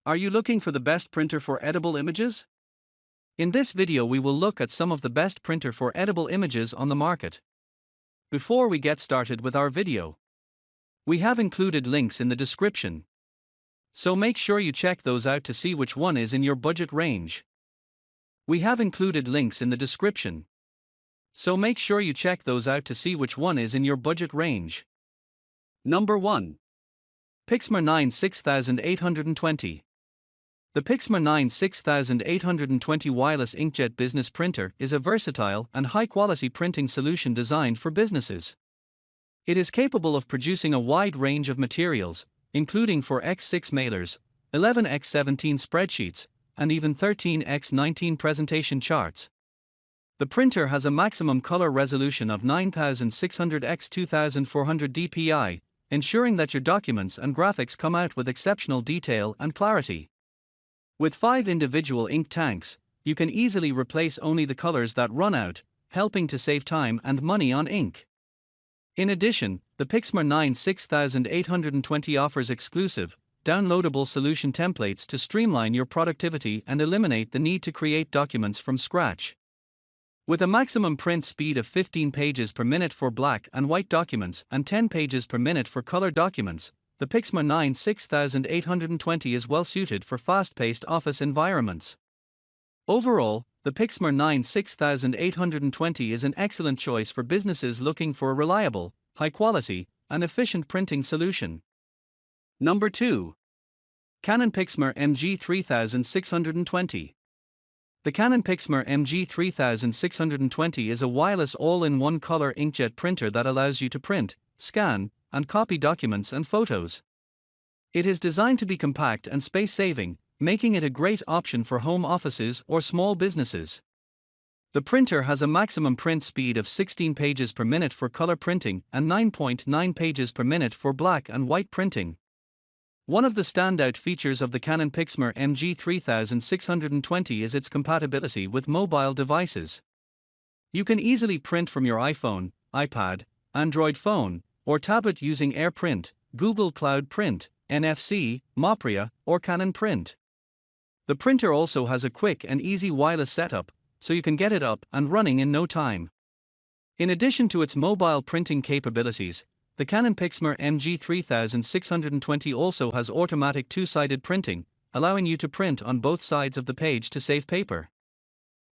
Are you looking for the best printer for edible images? In this video we will look at some of the best printer for edible images on the market. Before we get started with our video, we have included links in the description. So make sure you check those out to see which one is in your budget range. We have included links in the description. So make sure you check those out to see which one is in your budget range. Number 1. Pixma 9 6820. The Pixma 9 6820 wireless inkjet business printer is a versatile and high-quality printing solution designed for businesses. It is capable of producing a wide range of materials, including 4x6 mailers, 11x17 spreadsheets, and even 13x19 presentation charts. The printer has a maximum color resolution of 9600x2400 dpi, ensuring that your documents and graphics come out with exceptional detail and clarity. With 5 individual ink tanks, you can easily replace only the colors that run out, helping to save time and money on ink. In addition, the Pixma 9 6820 offers exclusive, downloadable solution templates to streamline your productivity and eliminate the need to create documents from scratch. With a maximum print speed of 15 pages per minute for black and white documents and 10 pages per minute for color documents, the Pixma 9 6820 is well suited for fast-paced office environments. Overall, the Pixma 9 6820 is an excellent choice for businesses looking for a reliable, high-quality, and efficient printing solution. Number 2. Canon Pixma MG3620. The Canon Pixma MG3620 is a wireless all-in-one color inkjet printer that allows you to print, scan, and copy documents and photos. It is designed to be compact and space-saving, making it a great option for home offices or small businesses. The printer has a maximum print speed of 16 pages per minute for color printing and 9.9 pages per minute for black and white printing. One of the standout features of the Canon Pixma MG3620 is its compatibility with mobile devices. You can easily print from your iPhone, iPad, Android phone, or tablet using AirPrint, Google Cloud Print, NFC, Mopria, or Canon Print. The printer also has a quick and easy wireless setup, so you can get it up and running in no time. In addition to its mobile printing capabilities, the Canon Pixma MG3620 also has automatic two-sided printing, allowing you to print on both sides of the page to save paper.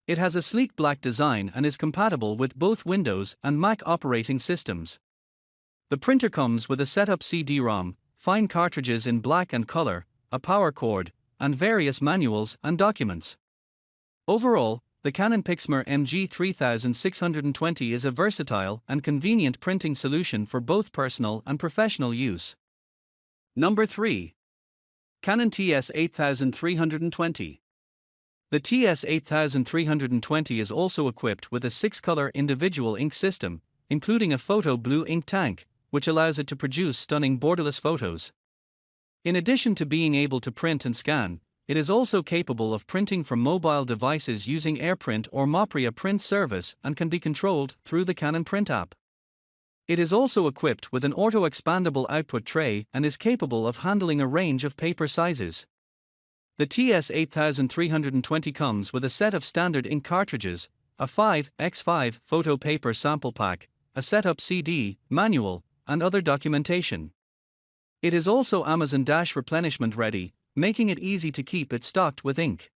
It has a sleek black design and is compatible with both Windows and Mac operating systems. The printer comes with a setup CD-ROM, fine cartridges in black and color, a power cord, and various manuals and documents. Overall, the Canon Pixma MG3620 is a versatile and convenient printing solution for both personal and professional use. Number 3. Canon TS8320. The TS8320 is also equipped with a 6-color individual ink system, including a photo blue ink tank, which allows it to produce stunning borderless photos. In addition to being able to print and scan, it is also capable of printing from mobile devices using AirPrint or Mopria print service and can be controlled through the Canon Print app. It is also equipped with an auto-expandable output tray and is capable of handling a range of paper sizes. The TS8320 comes with a set of standard ink cartridges, a 5x5 photo paper sample pack, a setup CD, manual, and other documentation. It is also Amazon-replenishment ready, making it easy to keep it stocked with ink.